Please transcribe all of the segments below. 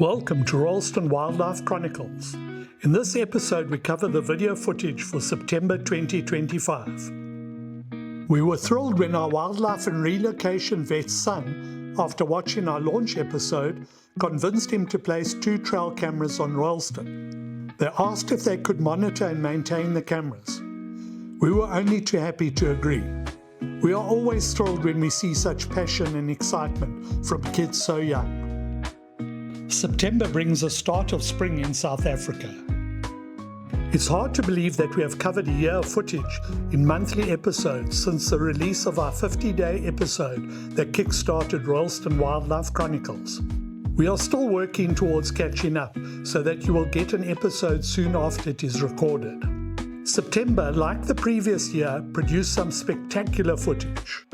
Welcome to Royalston Wildlife Chronicles. In this episode we cover the video footage for September 2025. We were thrilled when our wildlife and relocation vet's son, after watching our launch episode, convinced him to place 2 trail cameras on Royalston. They asked if they could monitor and maintain the cameras. We were only too happy to agree. We are always thrilled when we see such passion and excitement from kids so young. September brings a start of spring in South Africa. It's hard to believe that we have covered a year of footage in monthly episodes since the release of our 50-day episode that kick-started Royalston Wildlife Chronicles. We are still working towards catching up so that you will get an episode soon after it is recorded. September, like the previous year, produced some spectacular footage.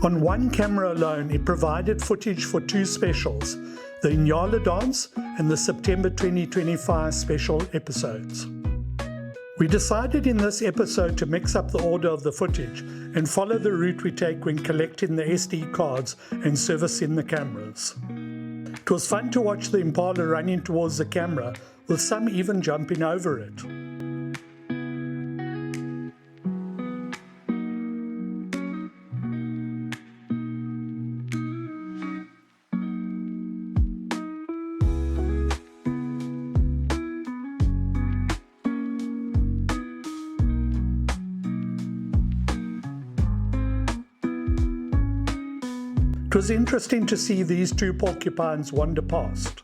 On one camera alone, it provided footage for 2 specials, the Inyala Dance and the September 2025 special episodes. We decided in this episode to mix up the order of the footage and follow the route we take when collecting the SD cards and servicing the cameras. It was fun to watch the impala running towards the camera, with some even jumping over it. It was interesting to see these 2 porcupines wander past.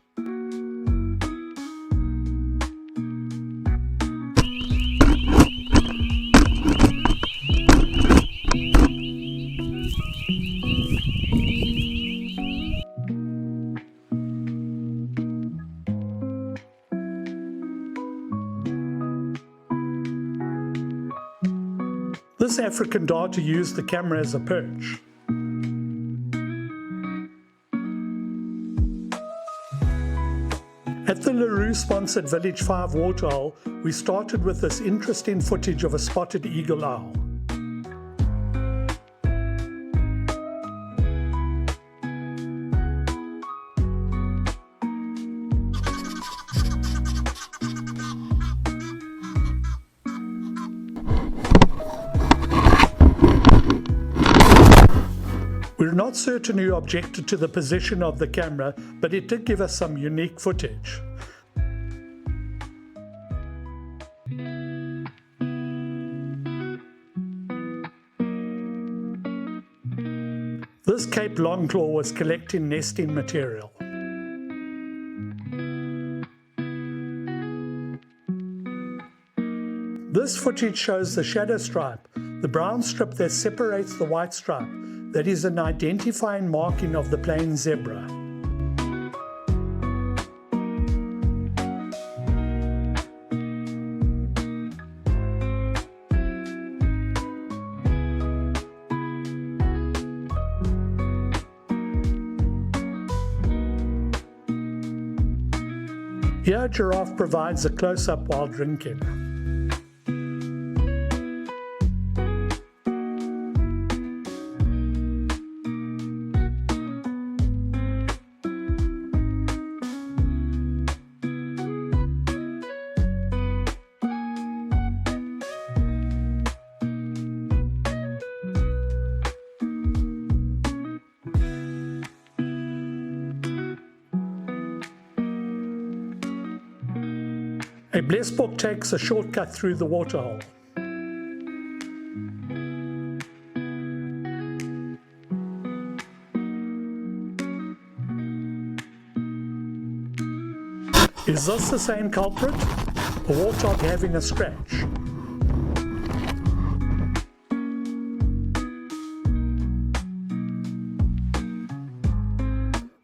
This African darter used the camera as a perch. At the LaRue-sponsored Village 5 Waterhole, we started with this interesting footage of a spotted eagle owl. We're not certain who objected to the position of the camera, but it did give us some unique footage. This Cape Longclaw was collecting nesting material. This footage shows the shadow stripe, the brown strip that separates the white stripe. That is an identifying marking of the plain zebra. Here, a giraffe provides a close-up while drinking. A Bushbuck takes a shortcut through the waterhole. Is this the same culprit? A warthog having a scratch?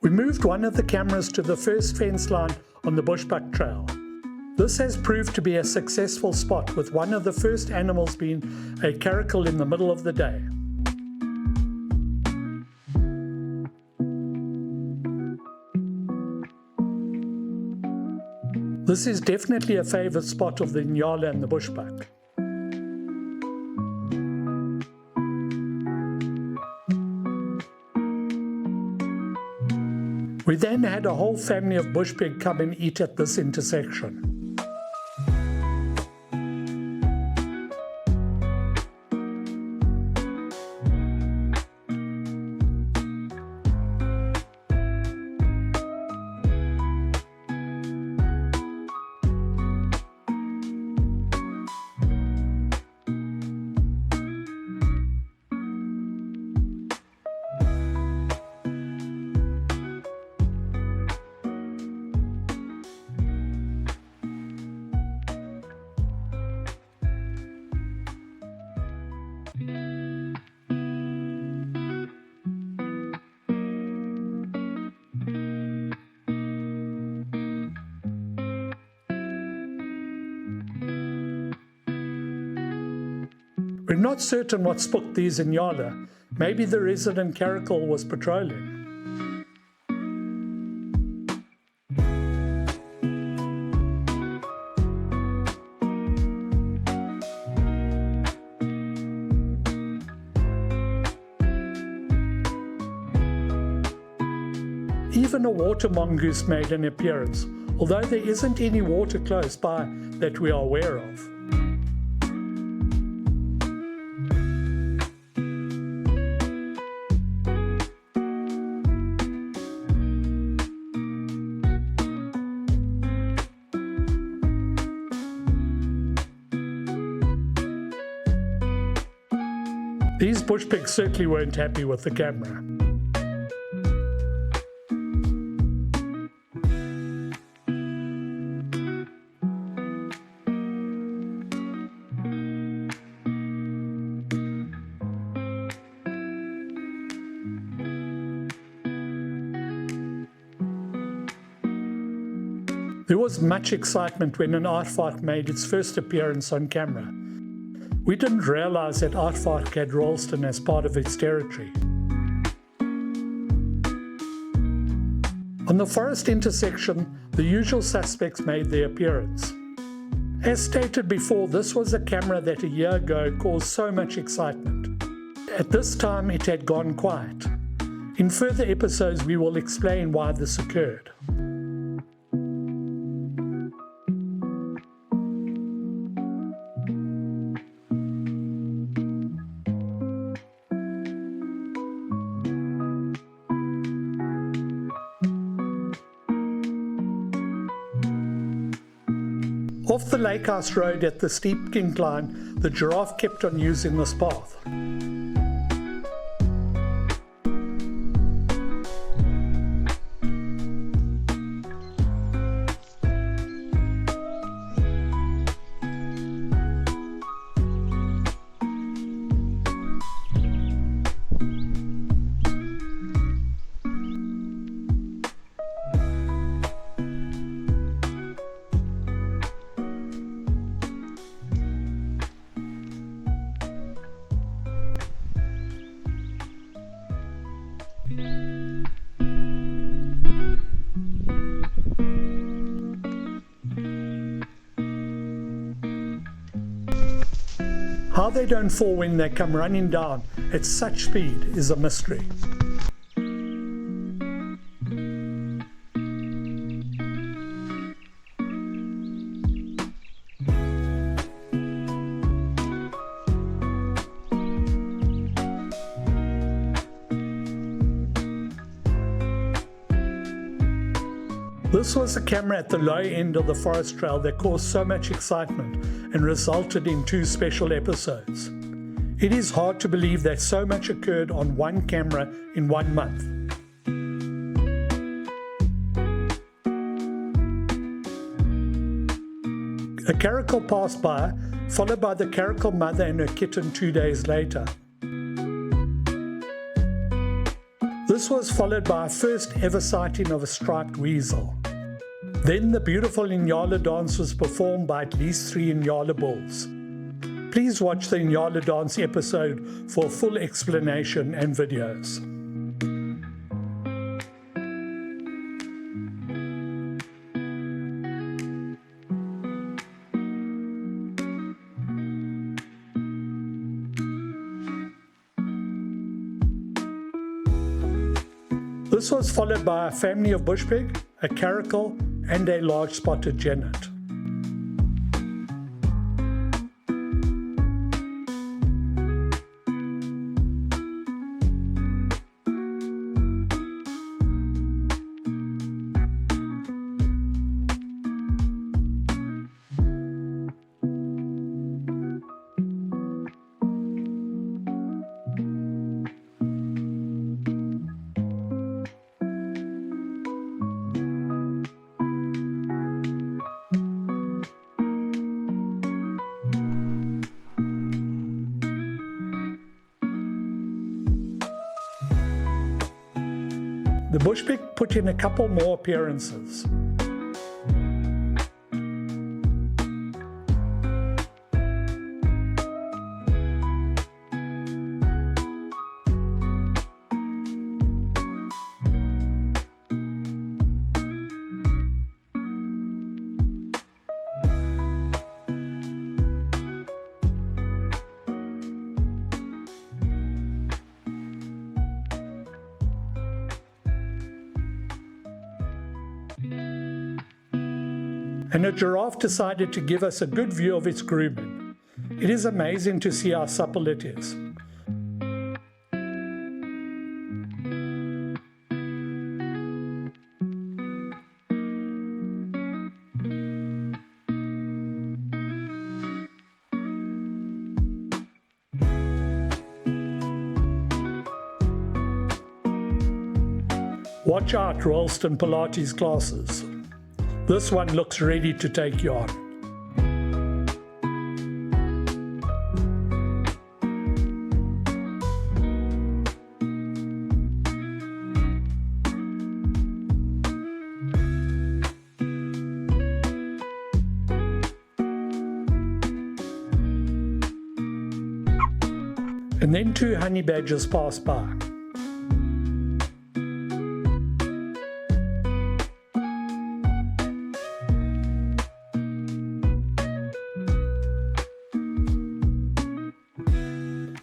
We moved one of the cameras to the first fence line on the Bushbuck trail. This has proved to be a successful spot, with one of the first animals being a caracal in the middle of the day. This is definitely a favourite spot of the Inyala and the Bushbuck. We then had a whole family of bushbuck come and eat at this intersection. We're not certain what spooked these Inyala. Maybe the resident caracal was patrolling. Even a water mongoose made an appearance, although there isn't any water close by that we are aware of. These bushbucks certainly weren't happy with the camera. There was much excitement when an aardvark made its first appearance on camera. We didn't realize that aardvark had Royalston as part of its territory. On the forest intersection, the usual suspects made their appearance. As stated before, this was a camera that a year ago caused so much excitement. At this time, it had gone quiet. In further episodes, we will explain why this occurred. Off the Lakehouse road at the steep incline, the giraffe kept on using this path. How they don't fall when they come running down at such speed is a mystery. This was a camera at the low end of the forest trail that caused so much excitement and resulted in 2 special episodes. It is hard to believe that so much occurred on one camera in 1 month. A caracal passed by, followed by the caracal mother and her kitten 2 days later. This was followed by a first ever sighting of a striped weasel. Then the beautiful Inyala dance was performed by at least 3 Inyala bulls. Please watch the Inyala dance episode for a full explanation and videos. This was followed by a family of bushpig, a caracal, and a large spotted genet. The bushpig put in a couple more appearances. And a giraffe decided to give us a good view of its grooming. It is amazing to see how supple it is. Watch out, Royalston Pilates classes. This one looks ready to take you on. And then 2 honey badgers pass by.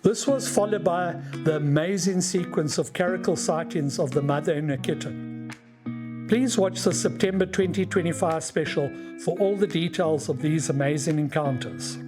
This was followed by the amazing sequence of caracal sightings of the mother and her kitten. Please watch the September 2025 special for all the details of these amazing encounters.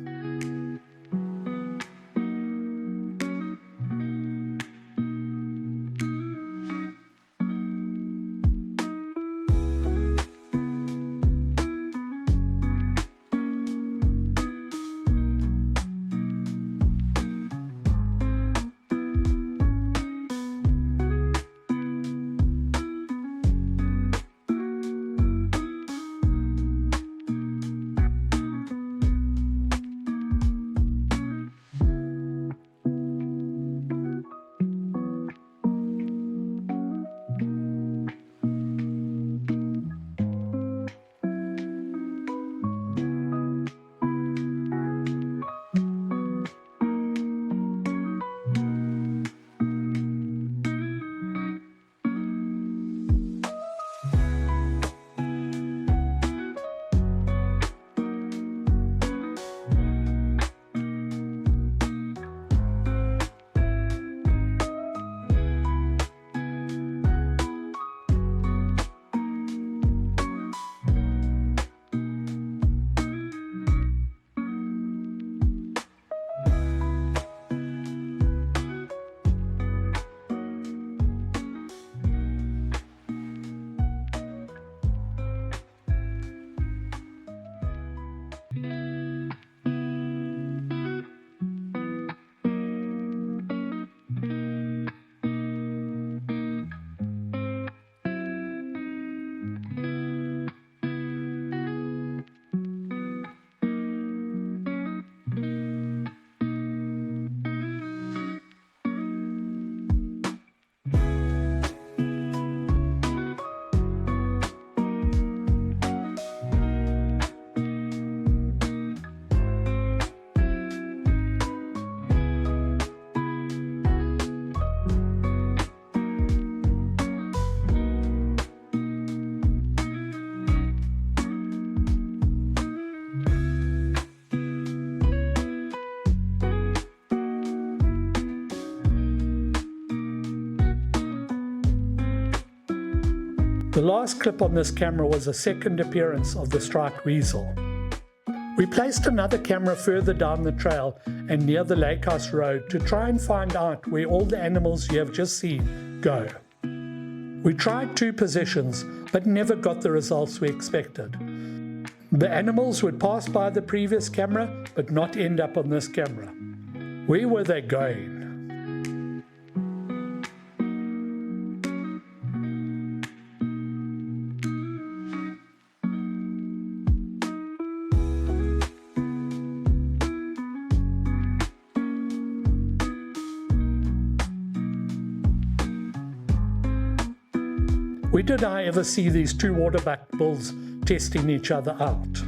The last clip on this camera was a second appearance of the striped weasel. We placed another camera further down the trail and near the Lakehouse road to try and find out where all the animals you have just seen go. We tried 2 positions but never got the results we expected. The animals would pass by the previous camera but not end up on this camera. Where were they going? Where did I ever see these 2 waterbuck bulls testing each other out?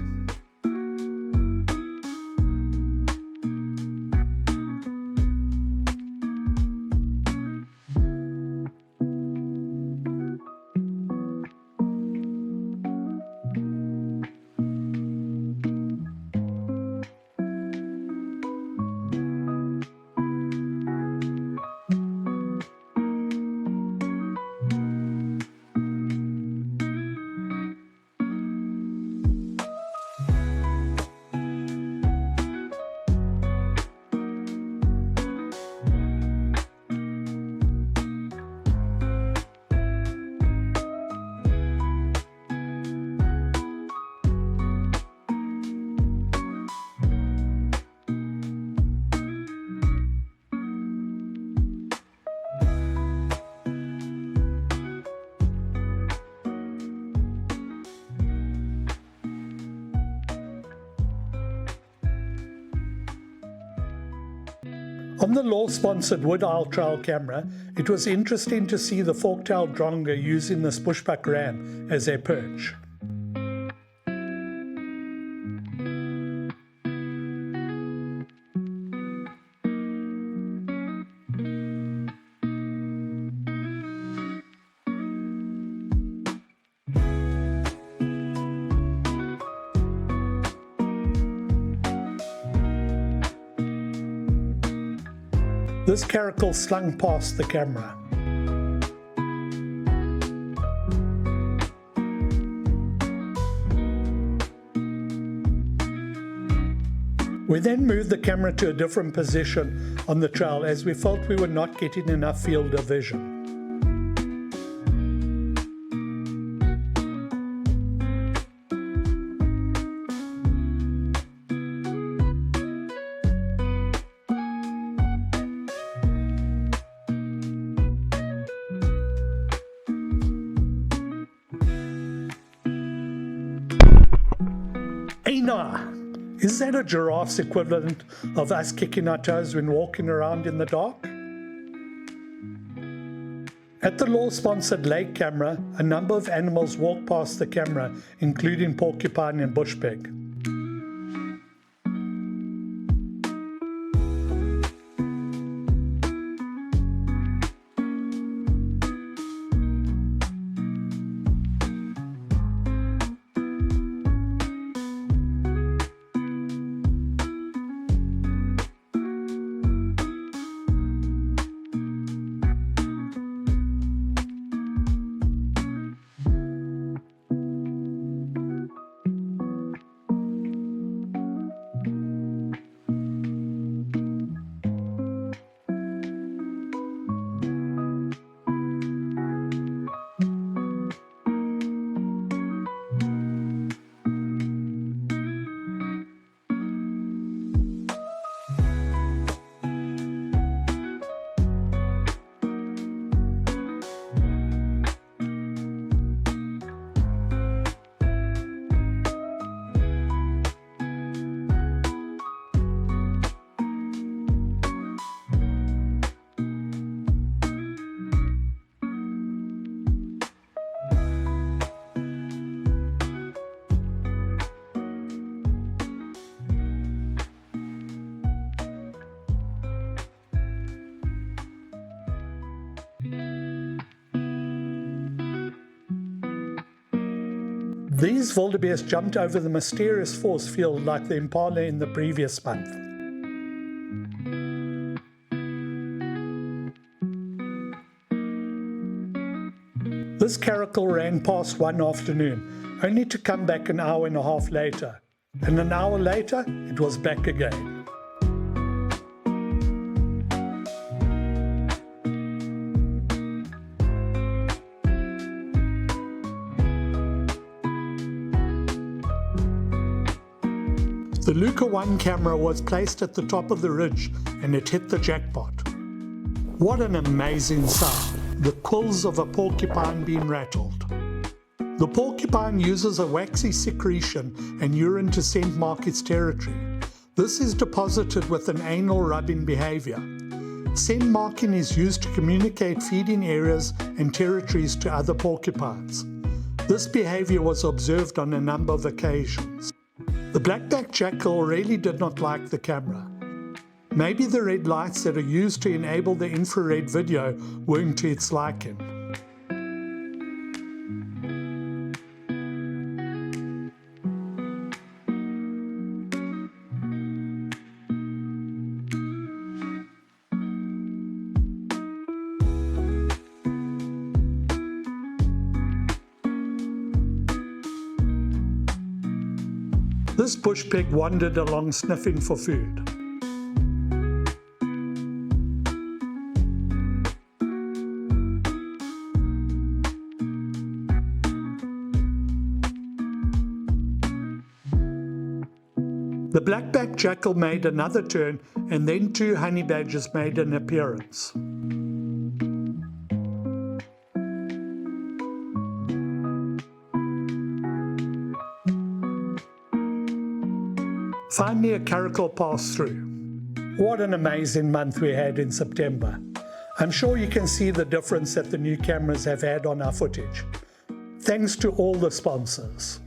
On the law-sponsored Wood Isle Trail camera, it was interesting to see the fork-tailed drongo using this bushbuck ram as their perch. This caracal slung past the camera. We then moved the camera to a different position on the trail as we felt we were not getting enough field of vision. Is that a giraffe's equivalent of us kicking our toes when walking around in the dark? At the law-sponsored lake camera, a number of animals walked past the camera, including porcupine and bush pig. These wildebeest jumped over the mysterious force field like the impala in the previous month. This This caracal ran past one afternoon, only to come back an hour and a half later. And an hour later, it was back again. The Luca 1 camera was placed at the top of the ridge and it hit the jackpot. What an amazing sound, the quills of a porcupine being rattled. The porcupine uses a waxy secretion and urine to scent mark its territory. This is deposited with an anal rubbing behavior. Scent marking is used to communicate feeding areas and territories to other porcupines. This behavior was observed on a number of occasions. The black-backed jackal really did not like the camera. Maybe the red lights that are used to enable the infrared video weren't to its liking. This bush pig wandered along sniffing for food. The black-backed jackal made another turn, and then 2 honey badgers made an appearance. Finally, a caracal passed through. What an amazing month we had in September. I'm sure you can see the difference that the new cameras have had on our footage. Thanks to all the sponsors.